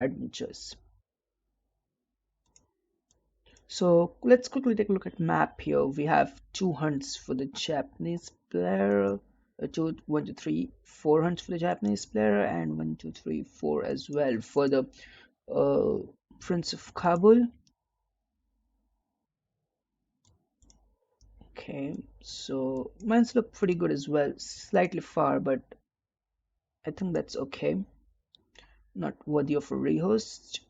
adventures. So let's quickly take a look at map here. We have two hunts for the Japanese player, one, two, three, four hunts for the Japanese player, and one, two, three, four as well for the uh, Prince of Kabul. Okay, so mines look pretty good as well, slightly far, but I think that's okay. Not worthy of a rehost.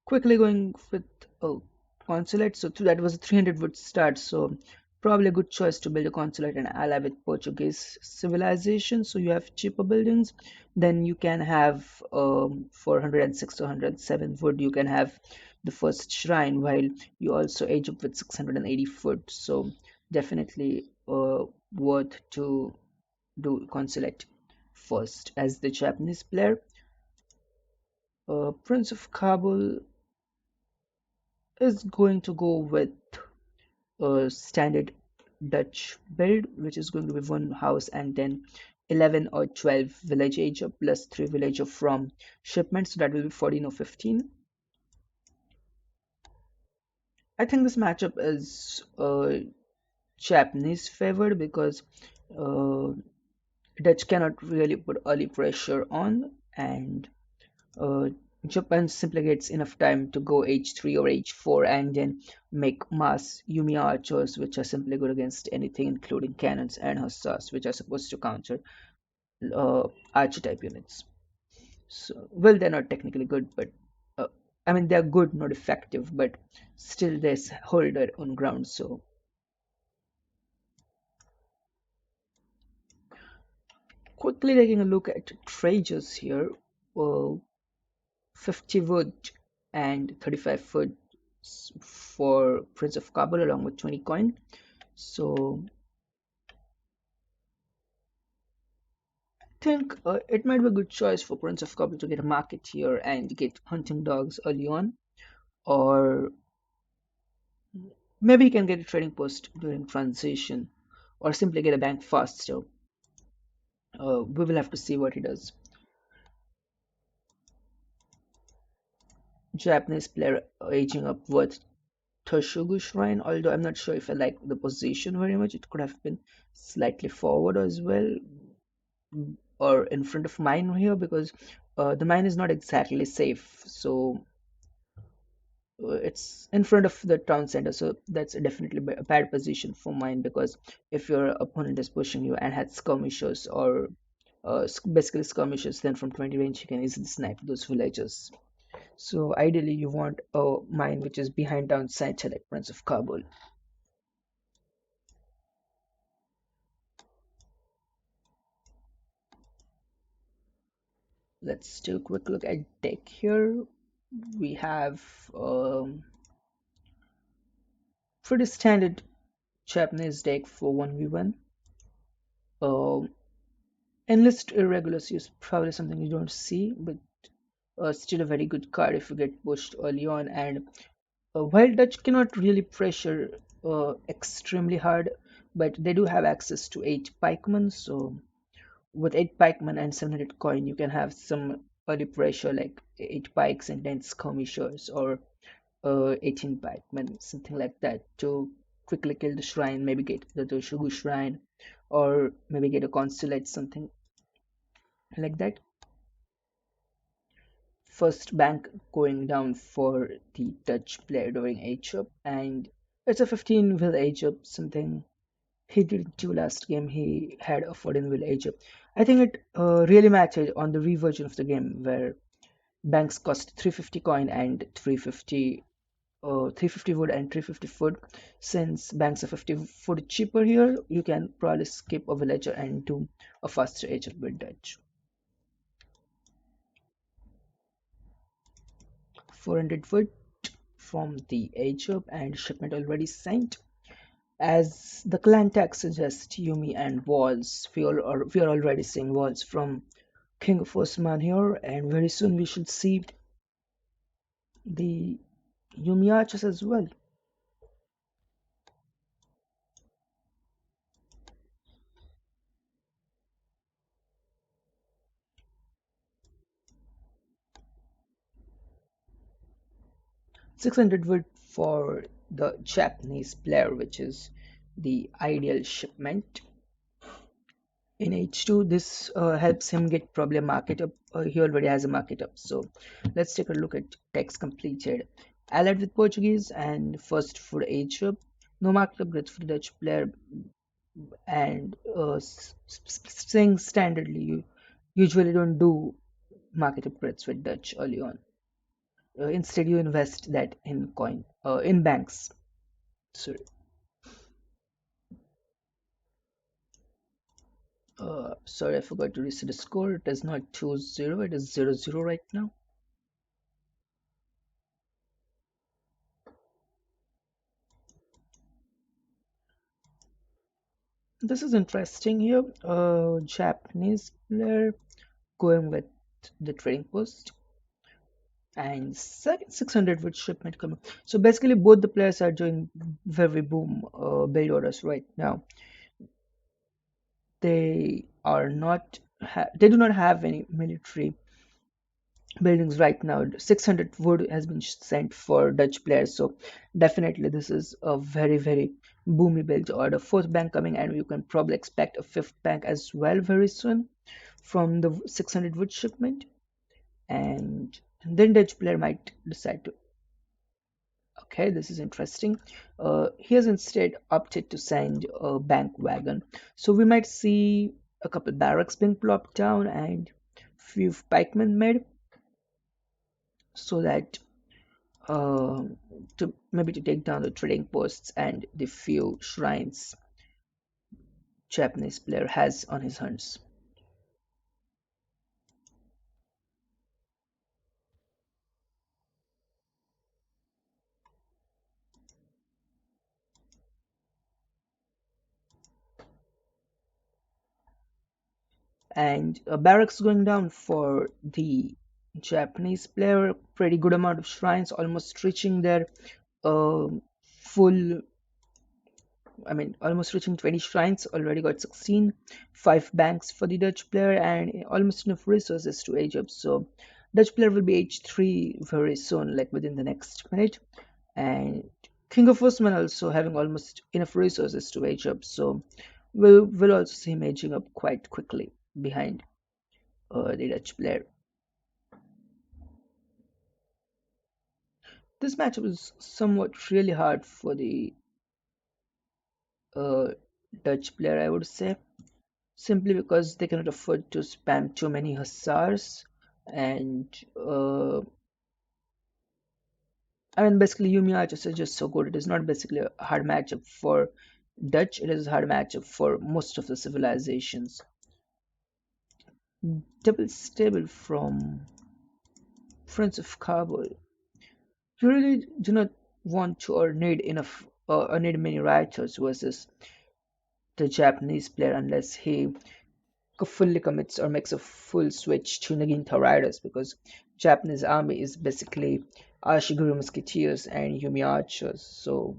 Quickly going with a consulate. So that was a 300 wood start. So probably a good choice to build a consulate and ally with Portuguese civilization. So you have cheaper buildings. Then you can have 406 to 107 wood. You can have the first shrine while you also age up with 680 foot. So definitely worth to do consulate first as the Japanese player. Prince of Kabul is going to go with a standard Dutch build, which is going to be one house and then 11 or 12 villager plus 3 villager from shipment, so that will be 14 or 15. I think this matchup is Japanese favored because uh, Dutch cannot really put early pressure on, and uh, Japan simply gets enough time to go H3 or H4 and then make mass Yumi archers, which are simply good against anything, including cannons and hussars, which are supposed to counter archer type units. So, well, they're not technically good, but uh, I mean, they're good, not effective, but still they hold their own ground. So, quickly taking a look at treasures here. Uh, 50 wood and 35 foot for Prince of Kabul along with 20 coin. So I think it might be a good choice for Prince of Kabul to get a market here and get hunting dogs early on, or maybe he can get a trading post during transition, or simply get a bank faster. We will have to see what he does. Japanese player aging up with Toshugu Shrine, although I'm not sure if I like the position very much. It could have been slightly forward as well, or in front of mine here, because the mine is not exactly safe. So it's in front of the town center, so that's definitely a bad position for mine, because if your opponent is pushing you and had skirmishers or basically skirmishers, then from 20 range you can easily snipe those villagers. So ideally you want a mine which is behind town center like Prince of Kabul. Let's take a quick look at deck here. We have pretty standard Japanese deck for 1v1. Um, Enlist Irregulars is probably something you don't see, but still a very good card if you get pushed early on. And while Dutch cannot really pressure extremely hard, but they do have access to 8 pikemen, so with 8 pikemen and 700 coin, you can have some early pressure like 8 pikes and 10 skirmishers, or 18 pikemen, something like that, to quickly kill the shrine, maybe get the Toshugu shrine, or maybe get a consulate, something like that. First bank going down for the Dutch player during age up, and it's a 15 will age up, something he didn't do last game. He had a 14 will age up. I think it really matches on the reversion of the game where banks cost 350 coin and 350 wood and 350 food. Since banks are 50 food cheaper here, you can probably skip a villager and do a faster age up with Dutch. 400 foot from the age up and shipment already sent. As the clan tag suggests, Yumi and walls. We are already seeing walls from KINGofOsmane here, and very soon we should see the Yumi archers as well. 600 wood for the Japanese player, which is the ideal shipment. In H2, this helps him get probably a market up. He already has a market up. So let's take a look at text completed. Allied with Portuguese and first for H up. No market upgrades for the Dutch player, and saying standardly, you usually don't do market upgrades with Dutch early on. Instead, you invest that in in banks. Sorry. Sorry, I forgot to reset the score. It is not 2-0, it is 0-0 right now. This is interesting here. Japanese player going with the trading post and second 600 with shipment coming. So basically, both the players are doing very boom build orders right now. They are not. They do not have any military buildings right now. 600 wood has been sent for Dutch players, so definitely this is a very boomy build order. Fourth bank coming, and you can probably expect a fifth bank as well very soon from the 600 wood shipment. And then Dutch player might decide to, okay, this is interesting. He has instead opted to send a bank wagon, so we might see a couple barracks being plopped down and few pikemen made so that uh, to maybe to take down the trading posts and the few shrines Japanese player has on his hunts. And barracks going down for the Japanese player. Pretty good amount of shrines, almost reaching their uh, full. I mean, almost reaching 20 shrines. Already got 16. 5 banks for the Dutch player, and almost enough resources to age up. So Dutch player will be H3 very soon, like within the next minute. And KINGofOsmane also having almost enough resources to age up. So we'll also see him aging up quite quickly behind the Dutch player. This matchup is somewhat really hard for the uh, Dutch player, I would say, simply because they cannot afford to spam too many hussars. And I mean, basically, Yumi Archers is just so good. It is not basically a hard matchup for Dutch, it is a hard matchup for most of the civilizations. Double stable from Prince of Kabul. You really do not want to or need enough or need many writers versus the Japanese player unless he fully commits or makes a full switch to Naginata Riders, because Japanese army is basically Ashiguro Musketeers and Yumi Archers. So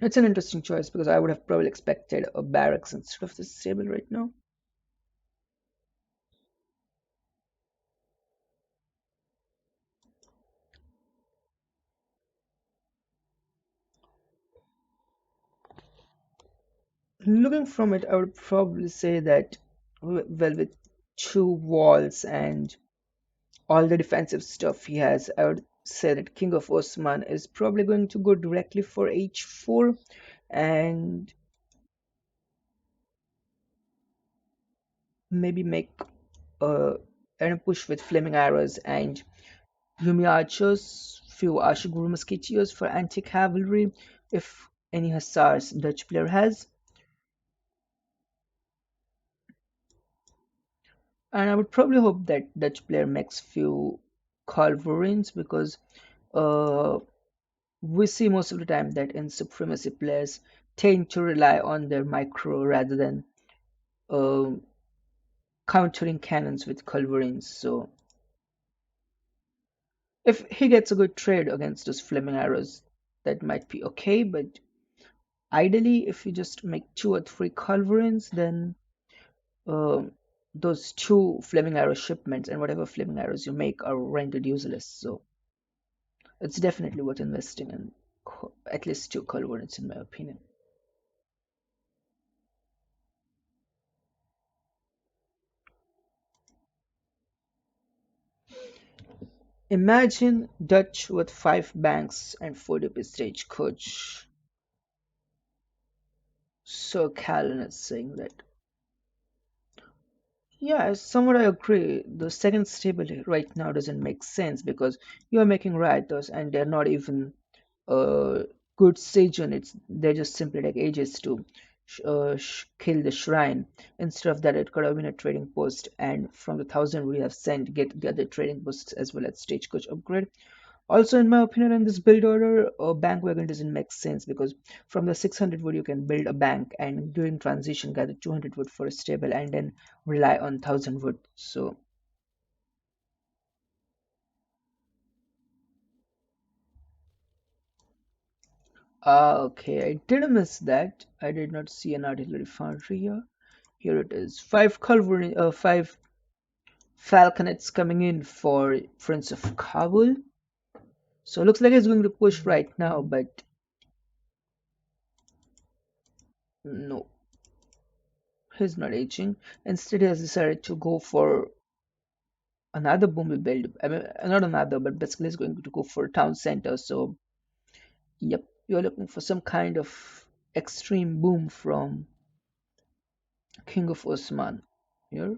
it's an interesting choice because I would have probably expected a barracks instead of this stable right now. Looking from it, I would probably say that, well, with two walls and all the defensive stuff he has, I would say that King of Osman is probably going to go directly for h4 and maybe make uh, an push with flaming arrows and Yumi archers, few Ashiguru musketeers for anti-cavalry if any hussars Dutch player has. And I would probably hope that Dutch player makes few culverins because uh, we see most of the time that in supremacy players tend to rely on their micro rather than uh, countering cannons with culverins. So if he gets a good trade against those flaming arrows, that might be okay. But ideally, if you just make 2 or 3 culverins, then uh, those 2 flaming arrow shipments and whatever flaming arrows you make are rendered useless. So It's definitely worth investing in at least two culverins, in my opinion. Imagine Dutch with five banks and 40p stagecoach. So Callan is saying that. Yeah, somewhat I agree. The second stable right now doesn't make sense because you're making rioters and they're not even uh, good siege units. They're just simply like ages to kill the shrine. Instead of that, it could have been a trading post, and from the 1,000 we have sent, get the other trading posts as well as stagecoach upgrade. Also, in my opinion, in this build order, a bank wagon doesn't make sense because from the 600 wood you can build a bank and during transition gather 200 wood for a stable and then rely on 1,000 wood. So, okay, I did miss that. I did not see an artillery foundry here. Here it is. Five falconets coming in for Prince of Kabul. So looks like he's going to push right now, but no, he's not aging. Instead, he has decided to go for another boom we build. I mean, not another, but basically he's going to go for a town center. So, yep, you're looking for some kind of extreme boom from King of Osman here.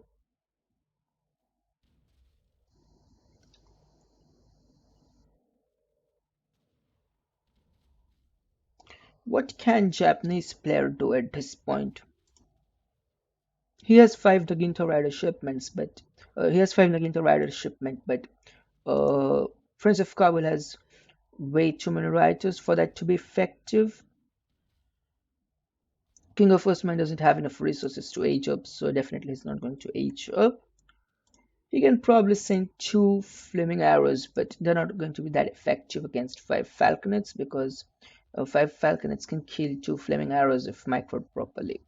What can Japanese player do at this point? He has five Naginta Rider shipments, but he has five Naginta Rider shipment, but uh, Prince of Kabul has way too many riders for that to be effective. King of Osman doesn't have enough resources to age up, so definitely he's not going to age up. He can probably send two flaming arrows, but they're not going to be that effective against five falconets because five falconets can kill two flaming arrows if microed properly.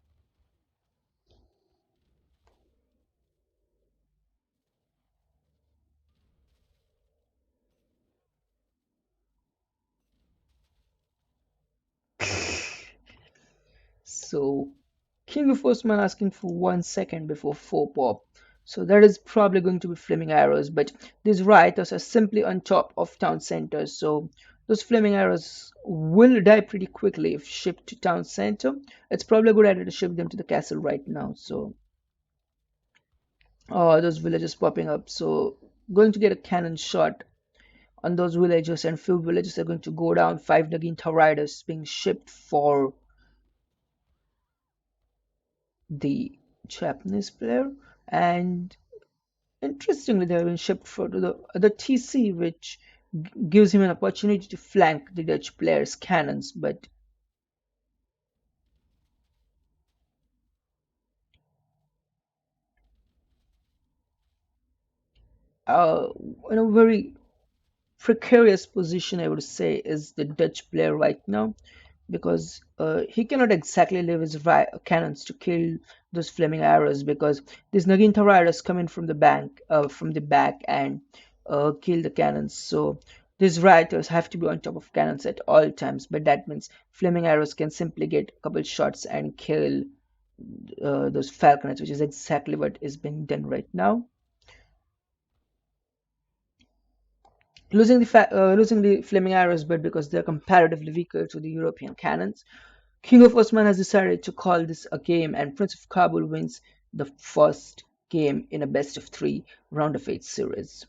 So King of Osman asking for 1 second before 4 pop. So that is probably going to be flaming arrows, but these rioters are simply on top of town centers, so those flaming arrows will die pretty quickly if shipped to town center. It's probably a good idea to ship them to the castle right now. So those villagers popping up. So going to get a cannon shot on those villagers, and few villagers are going to go down. Five Naginta riders being shipped for the Japanese player, and interestingly, they have been shipped for the TC, which gives him an opportunity to flank the Dutch player's cannons. But uh, in a very precarious position, I would say, is the Dutch player right now because he cannot exactly leave his cannons to kill those flaming arrows because these Naginta riders come in from the back and kill the cannons. So these riders have to be on top of cannons at all times, but that means flaming arrows can simply get a couple shots and kill those falconets, which is exactly what is being done right now. Losing the flaming arrows, but because they're comparatively weaker to the European cannons, King of Osman has decided to call this a game, and Prince of Kabul wins the first game in a best of three round of eight series.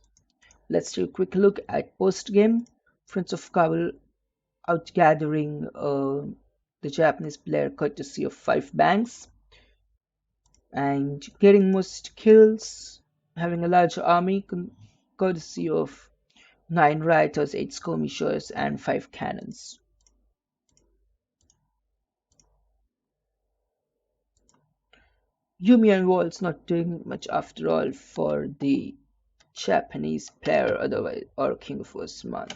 Let's take a quick look at post game. Prince of Kabul outgathering the Japanese player courtesy of five banks and getting most kills, having a large army courtesy of nine rioters, eight skirmishers, and five cannons. Yumi and Wall's not doing much after all for the Japanese player, otherwise, or King of Osman.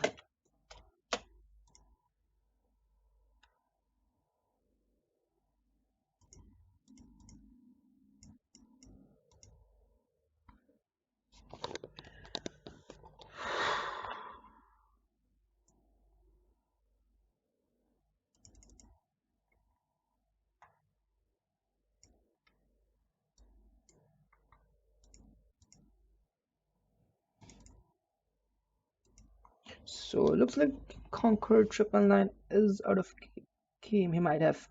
So it looks like Conquer Triple Nine is out of game. He might have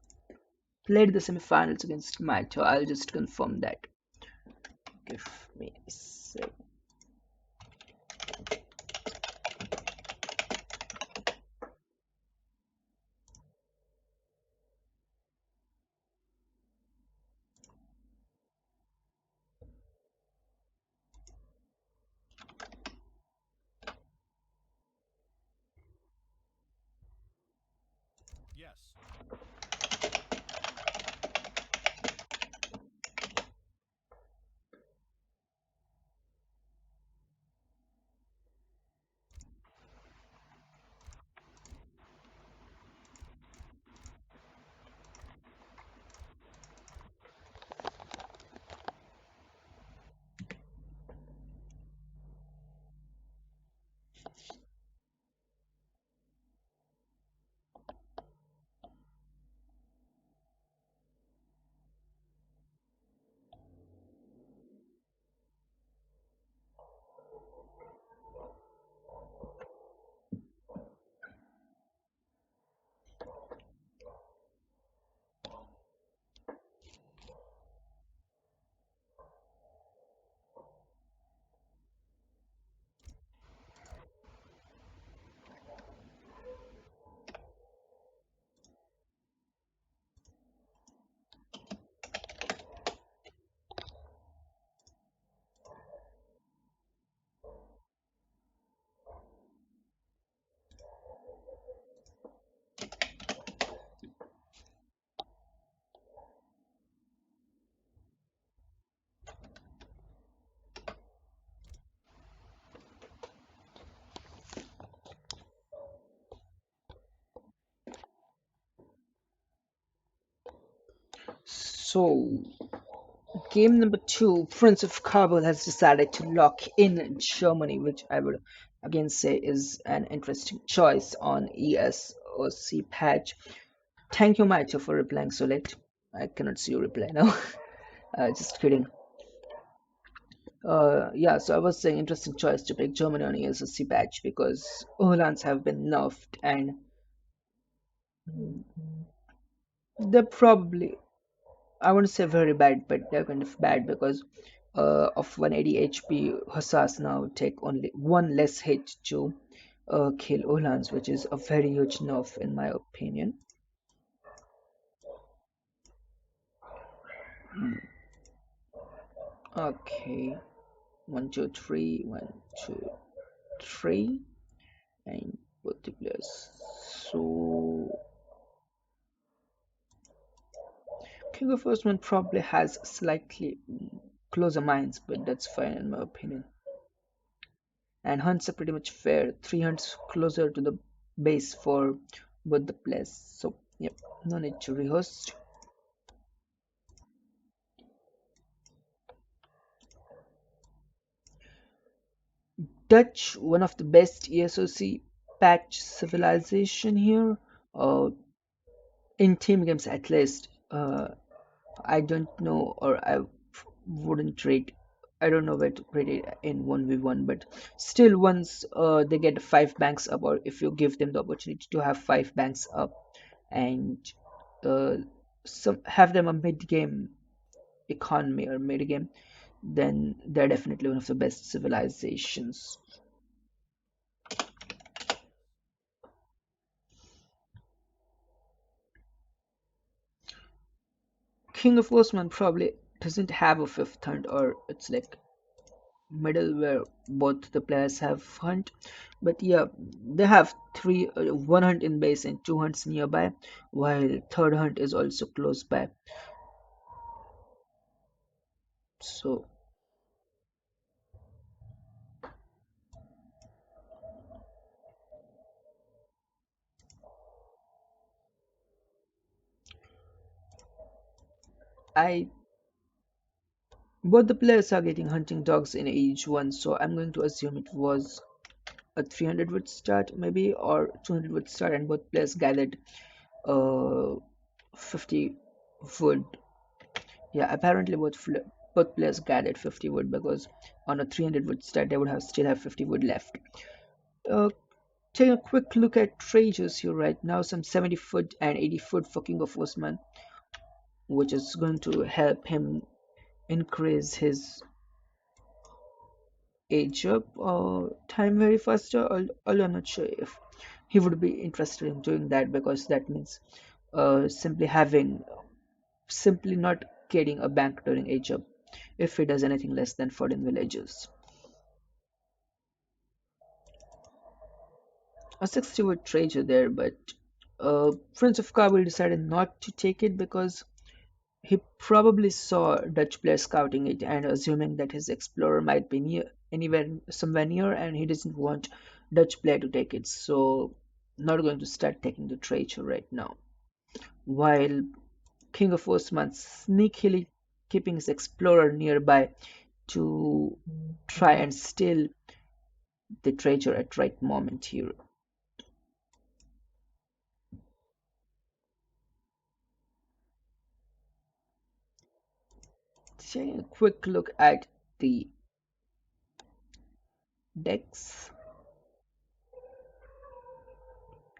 played the semifinals against Maito. I'll just confirm that. Give me a sec. Yes. So game number two, Prince of Kabul has decided to lock in Germany, which I would again say is an interesting choice on ESOC patch. Thank you, Maito, for replying so late. I cannot see your reply now. Just kidding. Yeah, so I was saying interesting choice to pick Germany on ESOC patch because Uhlans have been nerfed and they're probably, I wouldn't say very bad, but they're kind of bad because of 180 HP, Hussars now take only one less hit to kill Uhlans, which is a very huge nerf in my opinion. Okay, one, two, three, one, two, three, and both the players. So King of Osman probably has slightly closer minds, but that's fine in my opinion. And hunts are pretty much fair. 3 hunts closer to the base for both the players. So yep, no need to rehost. Dutch, one of the best ESOC patch civilization here. In team games at least. I don't know, or I wouldn't rate. I don't know where to rate it in 1v1, but still, once they get 5 banks up, or if you give them the opportunity to have 5 banks up, and uh, some have them a mid game economy or mid game, then they're definitely one of the best civilizations. King of Osman probably doesn't have a fifth hunt, or it's like middle where both the players have hunt, but yeah, they have three, one hunt in base and 2 hunts nearby, while third hunt is also close by. So I both the players are getting hunting dogs in each one, so I'm going to assume it was a 300 wood start maybe, or 200 wood start, and both players gathered 50 wood. Yeah, apparently both players gathered 50 wood because on a 300 wood start they would have still have 50 wood left. uh, Taking a quick look at treasures here right now, some 70 foot and 80 foot for King of Osman, which is going to help him increase his age up time very faster. Although I'm not sure if he would be interested in doing that, because that means simply not getting a bank during age up if he does anything less than 14 villages. A 60 would treasure there, but Prince of Kabul decided not to take it because he probably saw Dutch players scouting it and assuming that his explorer might be near anywhere somewhere near, and he doesn't want Dutch player to take it, so not going to start taking the treasure right now. While King of Osman sneakily keeping his explorer nearby to try and steal the treasure at right moment here. Taking a quick look at the decks,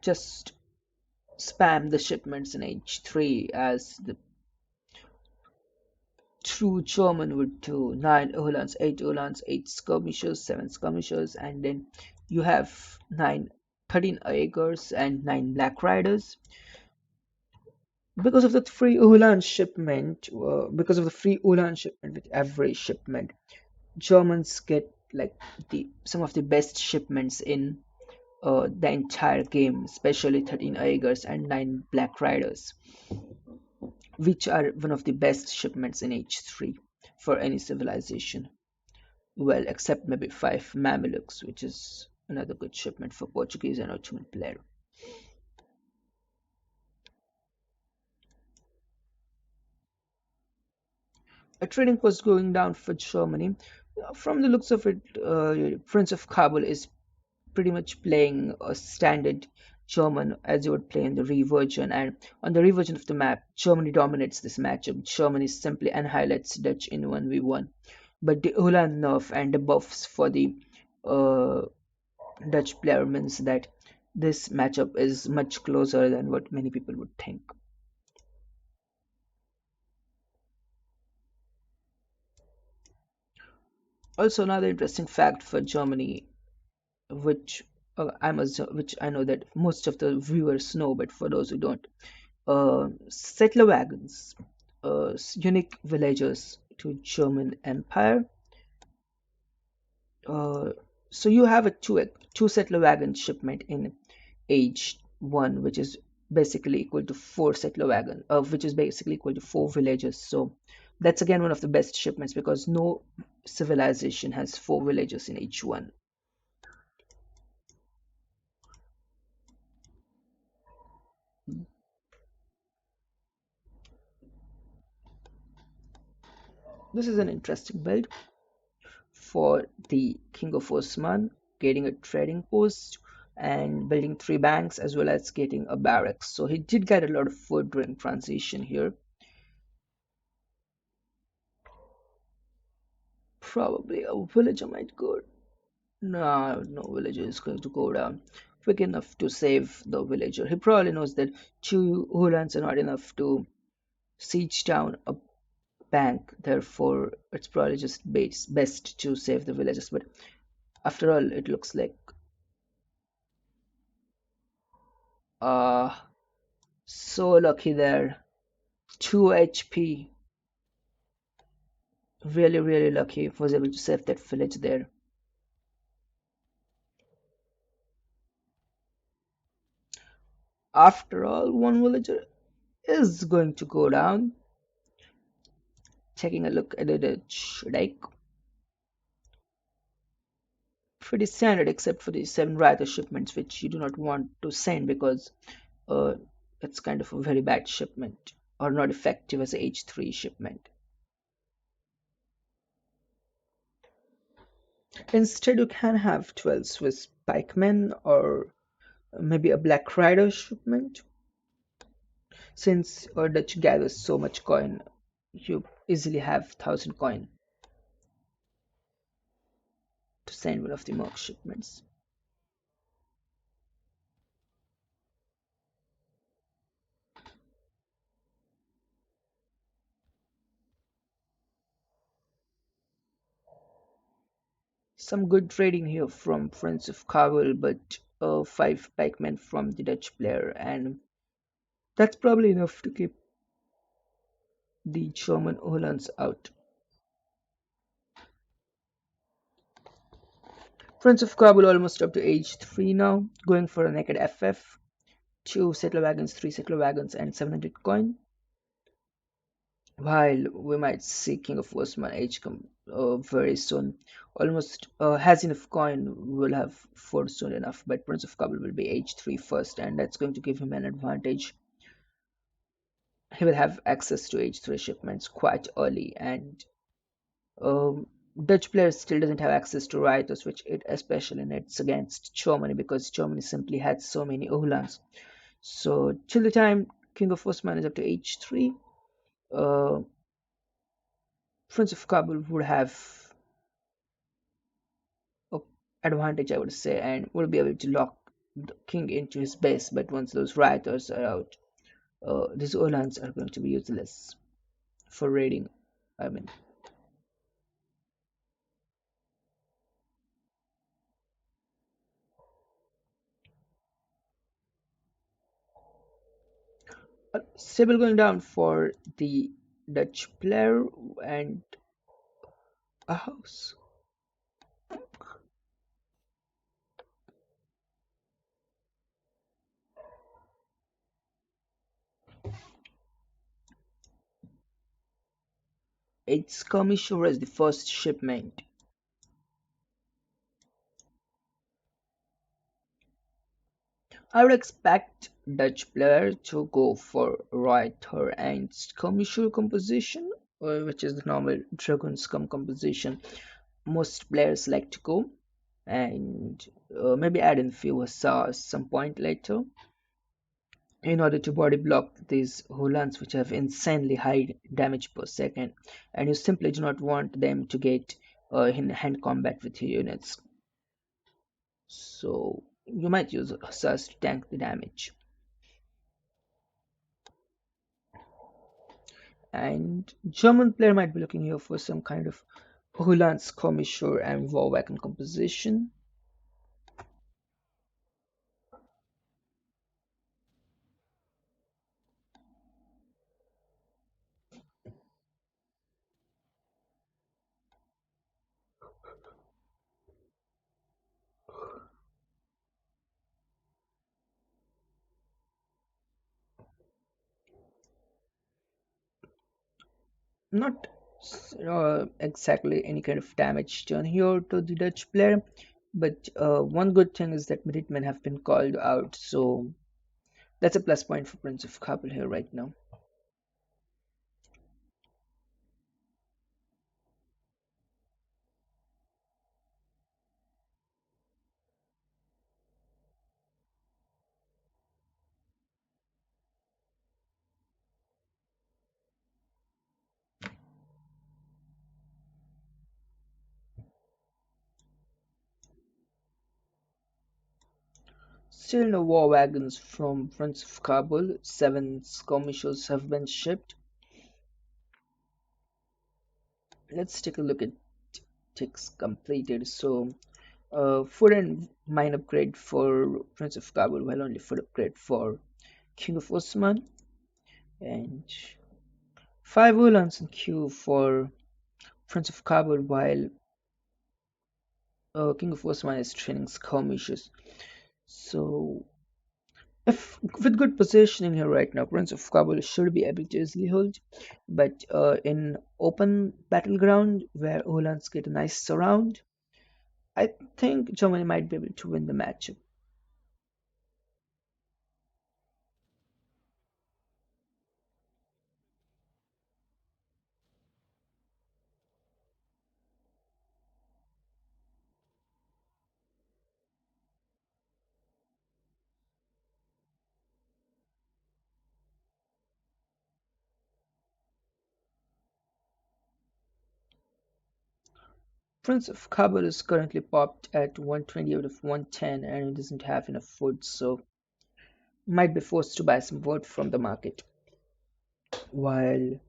just spam the shipments in H3 as the true German would do. 9 Uhlans, 8 Uhlans, 8 skirmishers, 7 skirmishers, and then you have 13 Aegers and 9 Black Riders. Because of the free Uhlan shipment, with every shipment, Germans get like the some of the best shipments in the entire game, especially 13 Aegers and 9 Black Riders, which are one of the best shipments in H3 for any civilization. Well, except maybe 5 Mamelukes, which is another good shipment for Portuguese and Ottoman player. A trading post going down for Germany. From the looks of it, Prince of Kabul is pretty much playing a standard German as you would play in the Re version, and on the Re version of the map, Germany dominates this matchup. Germany simply annihilates Dutch in 1v1. But the Ulan nerf and the buffs for the uh, Dutch player means that this matchup is much closer than what many people would think. Also, another interesting fact for Germany, which which I know that most of the viewers know, but for those who don't, settler wagons, unique villagers to German Empire. Uh, so you have a two settler wagon shipment in age one, which is basically equal to four settler wagon, which is basically equal to four villages. So that's again one of the best shipments because no civilization has four villages in age one. This is an interesting build for the King of Osman, getting a trading post and building three banks as well as getting a barracks. So he did get a lot of food during transition here. Probably a villager might go. No, no villager is going to go down quick enough to save the villager. He probably knows that two Hulans are not enough to siege down a bank. Therefore, it's probably just best to save the villagers. But after all, it looks like uh so lucky there. 2 HP. Really, really lucky. Was able to save that village there. After all, one villager is going to go down. Taking a look at it, like pretty standard except for the 7 rider shipments, which you do not want to send because uh, it's kind of a very bad shipment or not effective as a H3 shipment. Instead, you can have 12 Swiss pikemen or maybe a Black Rider shipment. Since Dutch gathers so much coin, you easily have 1,000 coin to send one of the merc shipments. some good trading here from Prince of Kabul, but five pikemen from the Dutch player, and that's probably enough to keep the German Uhlans out. Prince of Kabul almost up to age 3 now, going for a naked FF, 2 settler wagons, 3 settler wagons, and 700 coin. While we might see King of Osman age come very soon, almost has enough coin, will have 4 soon enough, but Prince of Kabul will be age 3 first, and that's going to give him an advantage. He will have access to age 3 shipments quite early, and um, Dutch player still doesn't have access to rioters, which it especially needs against Germany because Germany simply had so many Uhlans. So till the time King of Osman is up to age 3, uh, Prince of Kabul would have a advantage, I would say, and would be able to lock the king into his base. But once those rioters are out, these Uhlans are going to be useless for raiding. I mean, stable going down for the Dutch player and a house. Its commissioner as the first shipment. I would expect Dutch player to go for writer and skirmisher composition, which is the normal dragon scum composition most players like to go, and maybe add in few hussars some point later in order to body block these Hulans which have insanely high damage per second, and you simply do not want them to get in hand combat with your units. So you might use hussars to tank the damage. And German player might be looking here for some kind of Hulan skirmisher and war wagon composition. Not exactly any kind of damage done here to the Dutch player, but one good thing is that Minutemen have been called out, so that's a plus point for Prince of Kabul here right now. Still no war wagons from Prince of Kabul. 7 skirmishers have been shipped. Let's take a look at ticks completed. So, food and mine upgrade for Prince of Kabul, while only food upgrade for King of Osman, and 5 Ulans in queue for Prince of Kabul, while King of Osman is training skirmishers. So, if with good positioning here right now, Prince of Kabul should be able to easily hold. But in open battleground where Ulans get a nice surround, I think Germany might be able to win the matchup. Prince of Kabul is currently popped at 120 out of 110 and he doesn't have enough food, so might be forced to buy some wood from the market. While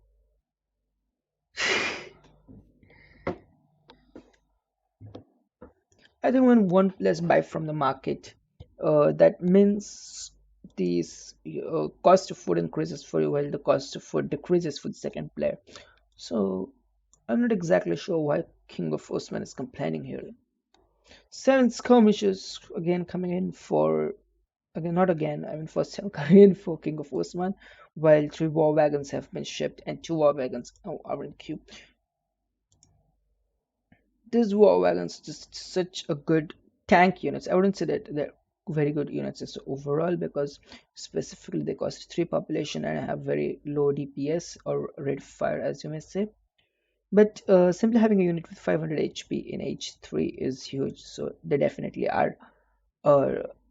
I think when one players buy from the market, that means the cost of food increases for you while the cost of food decreases for the second player. So I'm not exactly sure why King of Osman is complaining here. Seven skirmishes again coming in for again not again, I mean first time coming in for King of Osman, while three war wagons have been shipped and two war wagons are in queue. These war wagons just such a good tank units. I wouldn't say that they're very good units as overall because specifically they cost 3 population and have very low DPS or rate of fire as you may say. But simply having a unit with 500 HP in H3 is huge, so they definitely are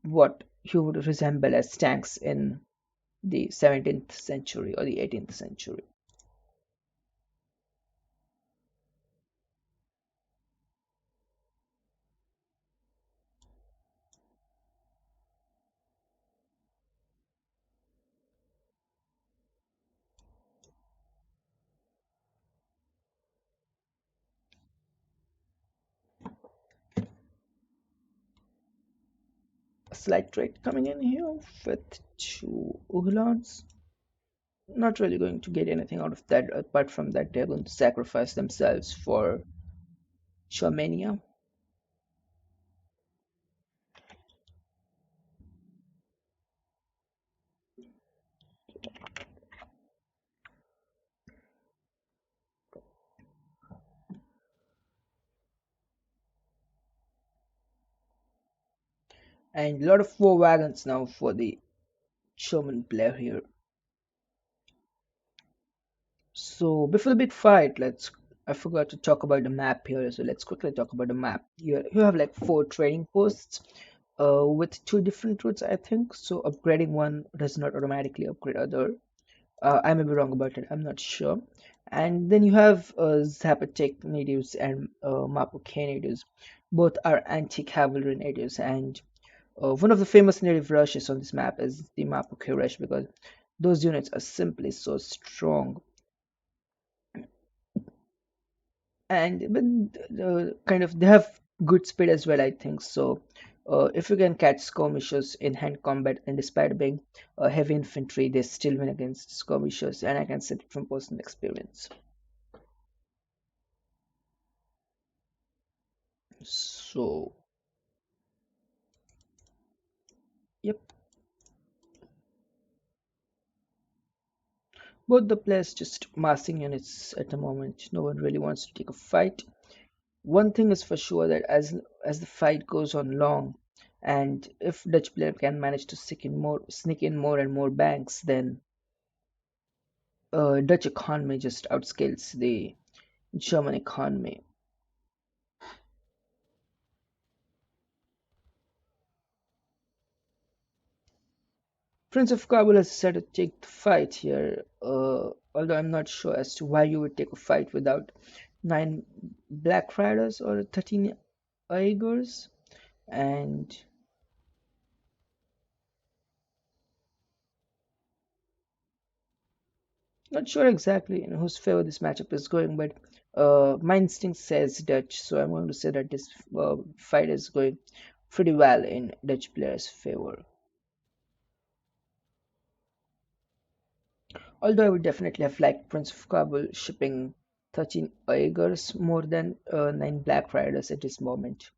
what you would resemble as tanks in the 17th century or the 18th century. A slight trade coming in here with two Uhlans. Not really going to get anything out of that apart from that they're going to sacrifice themselves for Charmania. And a lot of war wagons now for the German player here. So before the big fight, I forgot to talk about the map here, so let's quickly talk about the map. You have like four trading posts with two different routes, I think. So upgrading one does not automatically upgrade other. I may be wrong about it, I'm not sure. And then you have Zapotec natives and Mapuche natives. Both are anti-cavalry natives, and one of the famous native rushes on this map is the Mapuche rush because those units are simply so strong. And but kind of they have good speed as well, I think. So if you can catch skirmishers in hand combat, and despite being heavy infantry, they still win against skirmishers, and I can say it from personal experience. So yep, both the players just massing units at the moment. No one really wants to take a fight. One thing is for sure that as the fight goes on long, and if Dutch player can manage to sneak in more and more banks, then Dutch economy just outscales the German economy. Prince of Kabul has decided to take the fight here, although I'm not sure as to why you would take a fight without 9 Black Riders or 13 Uyghurs, and not sure exactly in whose favor this matchup is going, but my instinct says Dutch, so I'm going to say that this fight is going pretty well in Dutch players' favor. Although I would definitely have liked Prince of Kabul shipping 13 Uyghurs more than 9 Black Riders at this moment.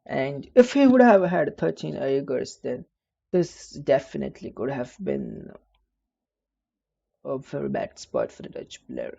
And if he would have had 13 Uyghurs, then this definitely could have been a very bad spot for the Dutch player.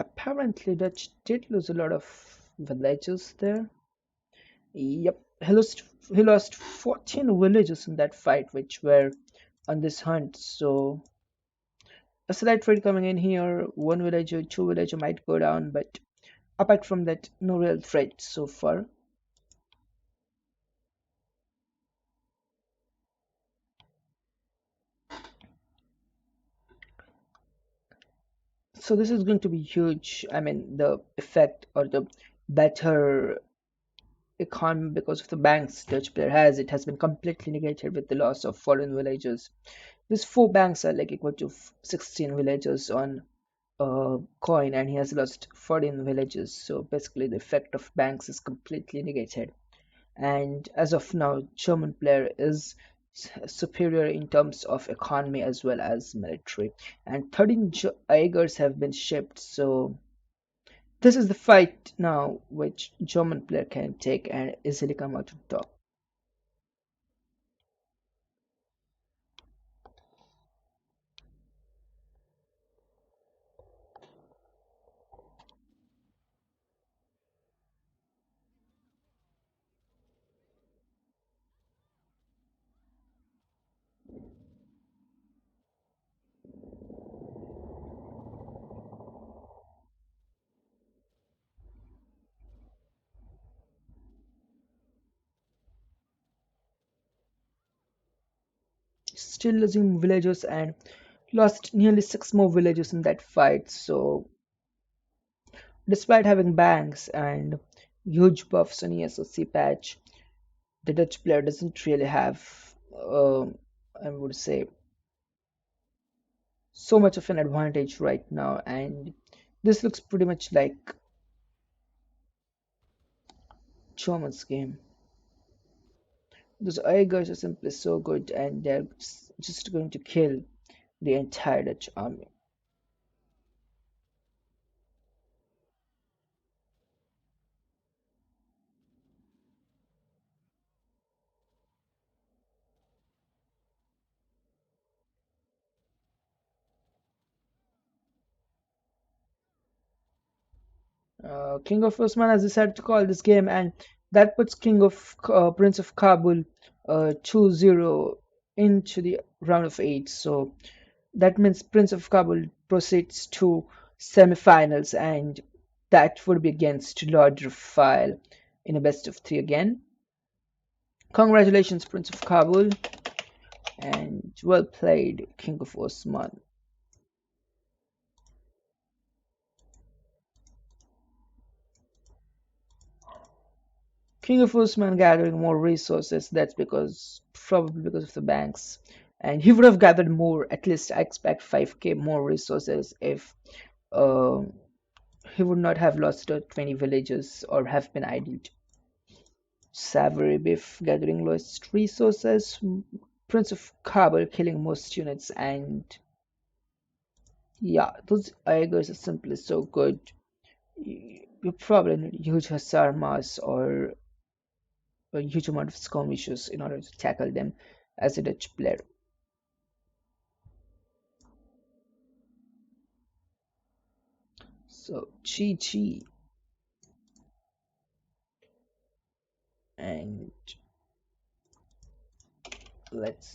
Apparently, Dutch did lose a lot of villagers there. Yep, he lost 14 villagers in that fight, which were on this hunt. So a slight trade coming in here. One villager, two villager might go down, but apart from that, no real threat so far. So this is going to be huge. I mean, the effect or the better economy because of the banks Dutch player has, it has been completely negated with the loss of foreign villagers. These four banks are like equal to 16 villagers on coin, and he has lost 14 villages. So basically, the effect of banks is completely negated. And as of now, German player is superior in terms of economy as well as military. And 13 Aegers have been shipped. So this is the fight now which German player can take and easily come out on top. Still losing villagers and lost nearly six more villagers in that fight. So despite having banks and huge buffs on ESOC patch, the Dutch player doesn't really have, I would say, so much of an advantage right now. And this looks pretty much like German's game. Those Aegis are simply so good, and they're just going to kill the entire Dutch army. King of Osman has decided to call this game, and that puts King of Prince of Kabul 2-0 into the round of eight. So that means Prince of Kabul proceeds to semi-finals, and that would be against Lord Rafael in a best of three again. Congratulations, Prince of Kabul, and well played, King of Osman. King of Usman gathering more resources, that's because probably because of the banks. And he would have gathered more, at least I expect 5k more resources if uh, he would not have lost 20 villages or have been idled. Savory Beef gathering lowest resources, Prince of Kabul killing most units, and yeah, those Aegers are simply so good. You probably need huge Hussar mass or a huge amount of skirmishes in order to tackle them as a Dutch player. So GG, and let's